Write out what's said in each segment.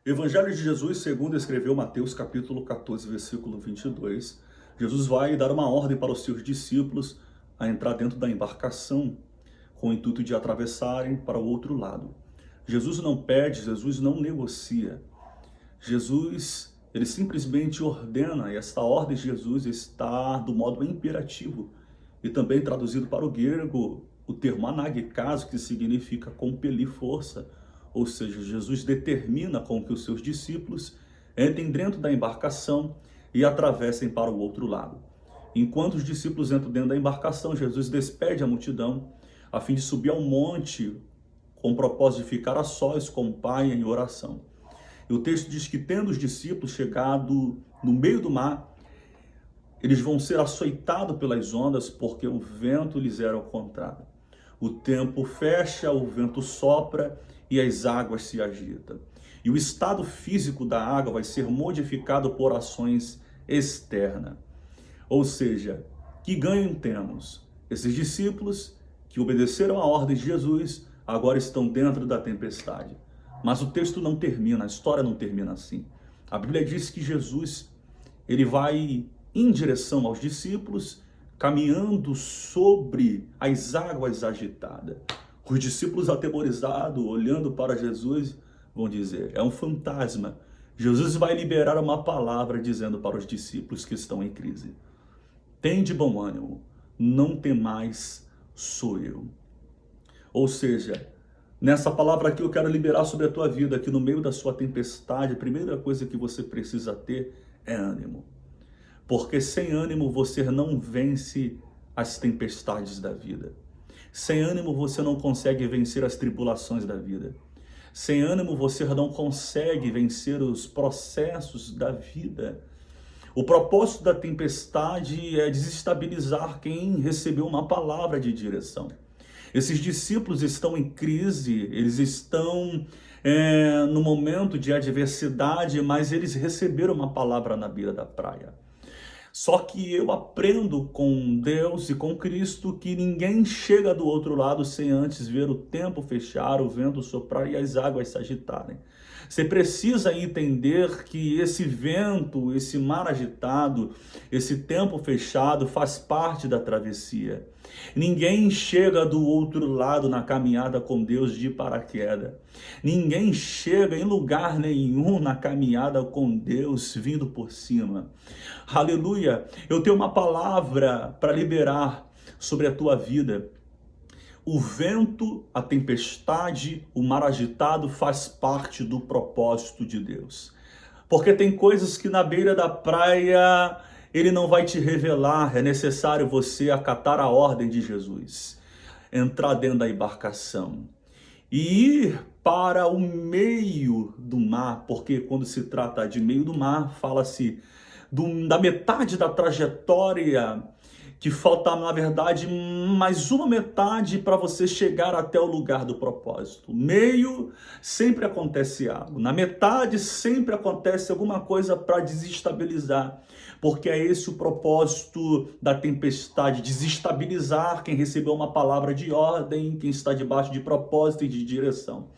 Evangelho de Jesus, segundo escreveu Mateus capítulo 14, versículo 22, Jesus vai dar uma ordem para os seus discípulos a entrar dentro da embarcação com o intuito de atravessarem para o outro lado. Jesus não pede, Jesus não negocia. Jesus, ele simplesmente ordena, e esta ordem de Jesus está do modo imperativo. E também traduzido para o grego, o termo anagikazo, que significa compelir força. Ou seja, Jesus determina com que os seus discípulos entrem dentro da embarcação e atravessem para o outro lado. Enquanto os discípulos entram dentro da embarcação, Jesus despede a multidão a fim de subir ao monte com o propósito de ficar a sós com o Pai em oração. E o texto diz que, tendo os discípulos chegado no meio do mar, eles vão ser açoitados pelas ondas porque o vento lhes era ao contrário. O tempo fecha, o vento sopra e as águas se agitam. E o estado físico da água vai ser modificado por ações externas. Ou seja, que ganho temos? Esses discípulos que obedeceram a ordem de Jesus agora estão dentro da tempestade. Mas o texto não termina, a história não termina assim. A Bíblia diz que Jesus, ele vai em direção aos discípulos, caminhando sobre as águas agitadas. Os discípulos atemorizados, olhando para Jesus, vão dizer, é um fantasma. Jesus vai liberar uma palavra dizendo para os discípulos que estão em crise: tende bom ânimo, não temais, sou eu. Ou seja, nessa palavra aqui eu quero liberar sobre a tua vida, que no meio da sua tempestade, a primeira coisa que você precisa ter é ânimo. Porque sem ânimo você não vence as tempestades da vida. Sem ânimo você não consegue vencer as tribulações da vida. Sem ânimo você não consegue vencer os processos da vida. O propósito da tempestade é desestabilizar quem recebeu uma palavra de direção. Esses discípulos estão em crise, eles estão no momento de adversidade, mas eles receberam uma palavra na beira da praia. Só que eu aprendo com Deus e com Cristo que ninguém chega do outro lado sem antes ver o tempo fechar, o vento soprar e as águas se agitarem. Você precisa entender que esse vento, esse mar agitado, esse tempo fechado faz parte da travessia. Ninguém chega do outro lado na caminhada com Deus de paraquedas. Ninguém chega em lugar nenhum na caminhada com Deus vindo por cima. Aleluia! Eu tenho uma palavra para liberar sobre a tua vida. O vento, a tempestade, o mar agitado faz parte do propósito de Deus. Porque tem coisas que na beira da praia ele não vai te revelar. É necessário você acatar a ordem de Jesus, entrar dentro da embarcação e ir para o meio do mar, porque quando se trata de meio do mar, fala-se da metade da trajetória, que falta, na verdade, mais uma metade para você chegar até o lugar do propósito. Meio, sempre acontece algo. Na metade, sempre acontece alguma coisa para desestabilizar. Porque é esse o propósito da tempestade, desestabilizar quem recebeu uma palavra de ordem, quem está debaixo de propósito e de direção.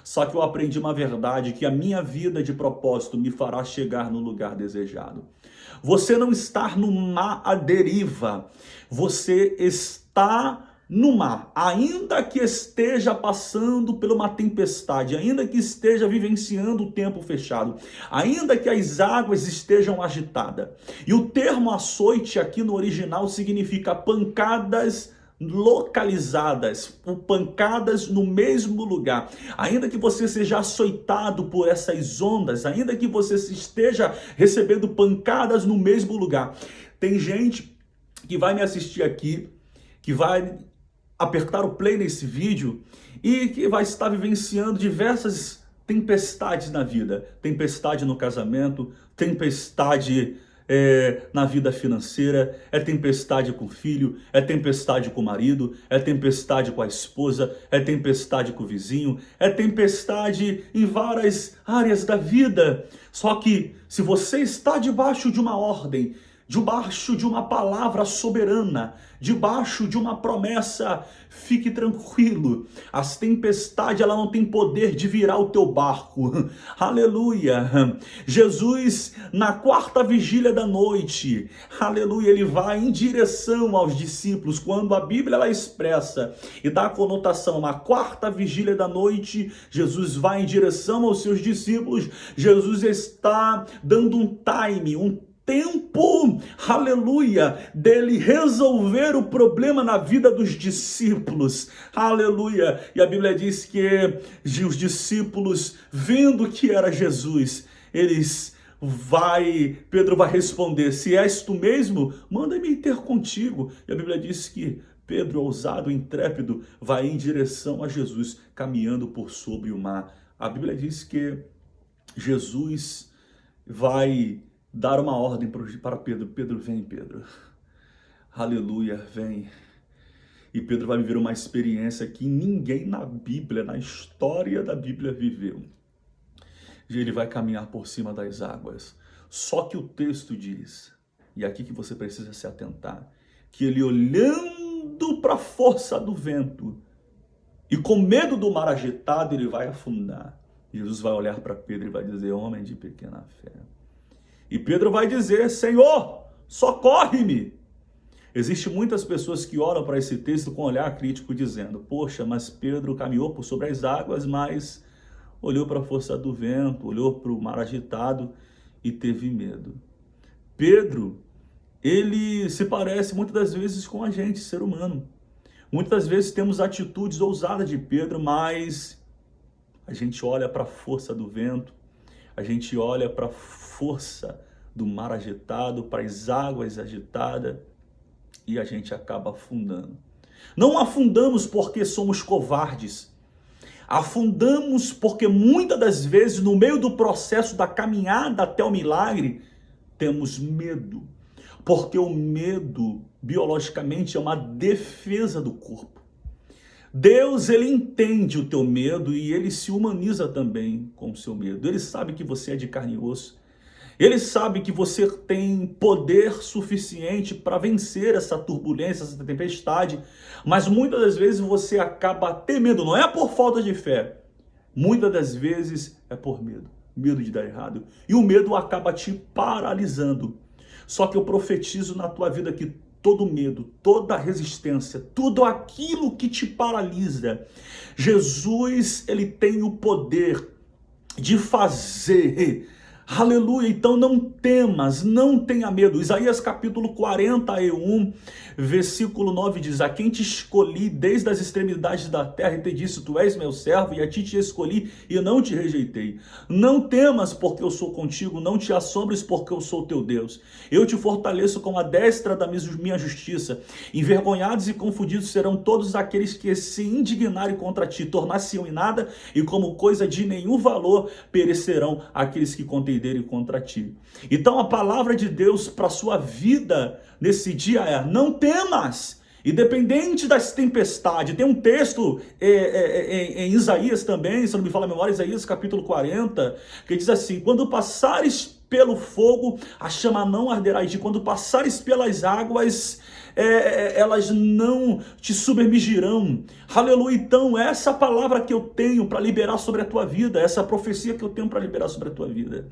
Só que eu aprendi uma verdade, que a minha vida de propósito me fará chegar no lugar desejado. Você não está no mar à deriva, você está no mar, ainda que esteja passando por uma tempestade, ainda que esteja vivenciando o tempo fechado, ainda que as águas estejam agitadas. E o termo açoite aqui no original significa pancadas localizadas, pancadas no mesmo lugar. Ainda que você seja açoitado por essas ondas, ainda que você esteja recebendo pancadas no mesmo lugar, tem gente que vai me assistir aqui, que vai apertar o play nesse vídeo e que vai estar vivenciando diversas tempestades na vida. Tempestade no casamento, tempestade na vida financeira, é tempestade com o filho, é tempestade com o marido, é tempestade com a esposa, é tempestade com o vizinho, é tempestade em várias áreas da vida. Só que se você está debaixo de uma ordem, debaixo de uma palavra soberana, debaixo de uma promessa. Fique tranquilo, as tempestades ela não tem poder de virar o teu barco. Aleluia. Jesus, na quarta vigília da noite, aleluia, ele vai em direção aos discípulos. Quando a Bíblia ela expressa e dá a conotação na quarta vigília da noite, Jesus vai em direção aos seus discípulos. Jesus está dando um time, um tempo, aleluia, dele resolver o problema na vida dos discípulos, aleluia. E a Bíblia diz que os discípulos, vendo que era Jesus, Pedro vai responder: se és tu mesmo, manda-me ter contigo. E a Bíblia diz que Pedro, ousado, intrépido, vai em direção a Jesus, caminhando por sobre o mar. A Bíblia diz que Jesus vai dar uma ordem para Pedro: Pedro, vem, Pedro. Aleluia, vem. E Pedro vai viver uma experiência que ninguém na Bíblia, na história da Bíblia, viveu. Ele vai caminhar por cima das águas. Só que o texto diz, e é aqui que você precisa se atentar, que ele, olhando para a força do vento e com medo do mar agitado, ele vai afundar. Jesus vai olhar para Pedro e vai dizer: homem de pequena fé. E Pedro vai dizer: Senhor, socorre-me. Existem muitas pessoas que olham para esse texto com um olhar crítico, dizendo: poxa, mas Pedro caminhou por sobre as águas, mas olhou para a força do vento, olhou para o mar agitado e teve medo. Pedro, ele se parece muitas das vezes com a gente, ser humano. Muitas das vezes temos atitudes ousadas de Pedro, mas a gente olha para a força do vento, a gente olha para a força do mar agitado, para as águas agitadas, e a gente acaba afundando. Não afundamos porque somos covardes. Afundamos porque muitas das vezes, no meio do processo da caminhada até o milagre, temos medo. Porque o medo, biologicamente, é uma defesa do corpo. Deus, ele entende o teu medo e ele se humaniza também com o seu medo. Ele sabe que você é de carne e osso. Ele sabe que você tem poder suficiente para vencer essa turbulência, essa tempestade, mas muitas das vezes você acaba temendo. Não é por falta de fé, muitas das vezes é por medo, medo de dar errado. E o medo acaba te paralisando. Só que eu profetizo na tua vida que todo medo, toda resistência, tudo aquilo que te paralisa, Jesus, ele tem o poder de fazer. Aleluia, então não temas, não tenha medo. Isaías capítulo 41, versículo 9 diz: a quem te escolhi desde as extremidades da terra e te disse, tu és meu servo, e a ti te escolhi e não te rejeitei. Não temas porque eu sou contigo, não te assombres porque eu sou teu Deus. Eu te fortaleço com a destra da minha justiça. Envergonhados e confundidos serão todos aqueles que se indignarem contra ti, tornar-se-ão em nada, e como coisa de nenhum valor perecerão aqueles que contenderem contra ti. Então a palavra de Deus para a sua vida nesse dia é: não temas, independente das tempestades. Tem um texto em Isaías também, se não me fala a memória, Isaías capítulo 40, que diz assim: quando passares pelo fogo, a chama não arderá em ti. Quando passares pelas águas, elas não te submergirão. Aleluia. Então essa palavra que eu tenho para liberar sobre a tua vida, essa profecia que eu tenho para liberar sobre a tua vida: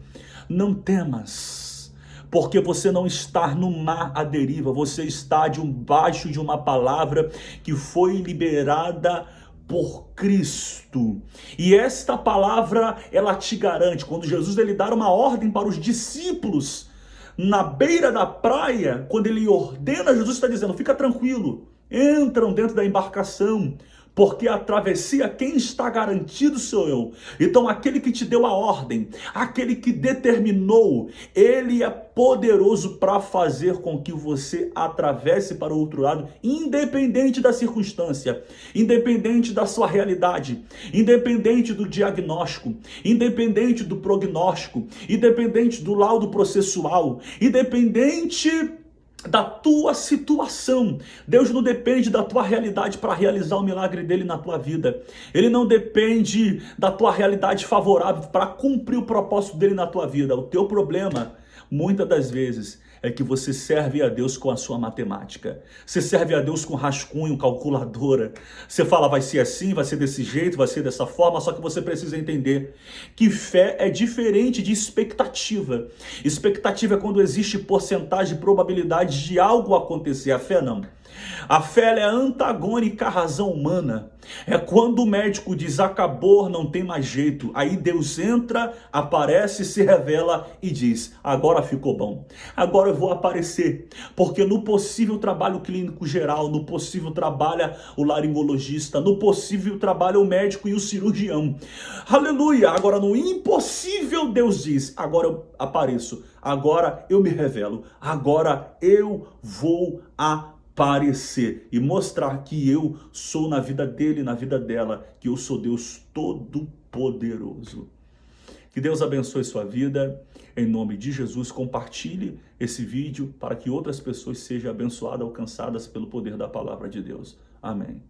não temas, porque você não está no mar à deriva, você está debaixo de uma palavra que foi liberada por Cristo. E esta palavra, ela te garante. Quando Jesus ele dá uma ordem para os discípulos na beira da praia, quando ele ordena, Jesus está dizendo: fica tranquilo, entram dentro da embarcação, porque a travessia, quem está garantido sou eu. Então aquele que te deu a ordem, aquele que determinou, ele é poderoso para fazer com que você atravesse para o outro lado, independente da circunstância, independente da sua realidade, independente do diagnóstico, independente do prognóstico, independente do laudo processual, independente da tua situação. Deus não depende da tua realidade para realizar o milagre dele na tua vida. Ele não depende da tua realidade favorável para cumprir o propósito dele na tua vida. O teu problema, muitas das vezes, é que você serve a Deus com a sua matemática. Você serve a Deus com rascunho, calculadora. Você fala, vai ser assim, vai ser desse jeito, vai ser dessa forma, só que você precisa entender que fé é diferente de expectativa. Expectativa é quando existe porcentagem, probabilidade de algo acontecer. A fé não. A fé ela é antagônica à razão humana. É quando o médico diz acabou, não tem mais jeito. Aí Deus entra, aparece, se revela e diz: agora ficou bom. Agora eu vou aparecer. Porque no possível trabalho clínico geral, no possível trabalha o laringologista, no possível trabalha o médico e o cirurgião. Aleluia! Agora no impossível Deus diz: agora eu apareço. Agora eu me revelo. Agora eu vou aparecer e mostrar que eu sou na vida dele, na vida dela, que eu sou Deus Todo-Poderoso. Que Deus abençoe sua vida, em nome de Jesus. Compartilhe esse vídeo para que outras pessoas sejam abençoadas, alcançadas pelo poder da palavra de Deus. Amém.